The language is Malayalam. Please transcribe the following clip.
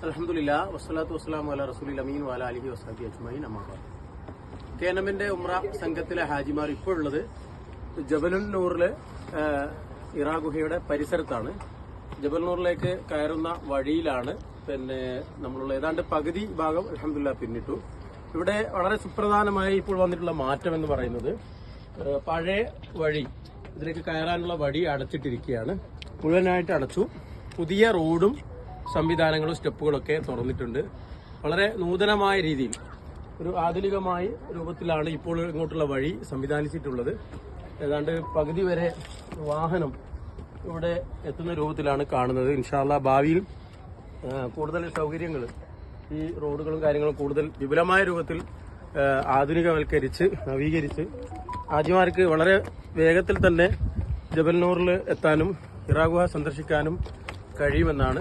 അൽഹംദുലില്ലാ വസ്സലാത്തു വസ്സലാമു അലാ റസൂലിൽ അമീൻ വഅലാ ആലിഹി വസ്ഹബിഹി അജ്മഈൻ അമ്മാ ബഅദ്. KNMന്റെ ഉംറ സംഘത്തിലെ ഹാജിമാർ ഇപ്പോൾ ഉള്ളത് ജബലുൻ നൂറിലെ ഇറാ ഗുഹയുടെ പരിസരത്താണ്. ജബൽ നൂറിലേക്ക് കയറുന്ന വഴിയിലാണ് നമ്മളുള്ള ഏതാണ്ട് പകുതി ഭാഗം അൽഹംദുലില്ലാ പിന്നിട്ടു. ഇവിടെ വളരെ സുപ്രധാനമായി ഇപ്പോൾ വന്നിട്ടുള്ള മാറ്റം എന്ന് പറയുന്നത് പഴയ വഴി ഇതിലേക്ക് കയറാനുള്ള വഴി അടച്ചിട്ടിരിക്കുകയാണ്. മുഴുവനായിട്ട് അടച്ചു. പുതിയ റോഡും സംവിധാനങ്ങളും സ്റ്റെപ്പുകളൊക്കെ തുറന്നിട്ടുണ്ട്. വളരെ നൂതനമായ രീതിയിൽ ഒരു ആധുനികമായ രൂപത്തിലാണ് ഇപ്പോൾ ഇങ്ങോട്ടുള്ള വഴി സംവിധാനിച്ചിട്ടുള്ളത്. ഏതാണ്ട് പകുതി വരെ വാഹനം ഇവിടെ എത്തുന്ന രൂപത്തിലാണ് കാണുന്നത്. ഇൻഷാ അല്ലാഹ് ഭാവിയിൽ കൂടുതൽ സൗകര്യങ്ങൾ ഈ റോഡുകളും കാര്യങ്ങളും കൂടുതൽ വിപുലമായ രൂപത്തിൽ ആധുനികവൽക്കരിച്ച് നവീകരിച്ച് ഹാജിമാർക്ക് വളരെ വേഗത്തിൽ തന്നെ ജബൽ നൂറിൽ എത്താനും ഇറാ ഗുഹ സന്ദർശിക്കാനും കഴിയുമെന്നാണ്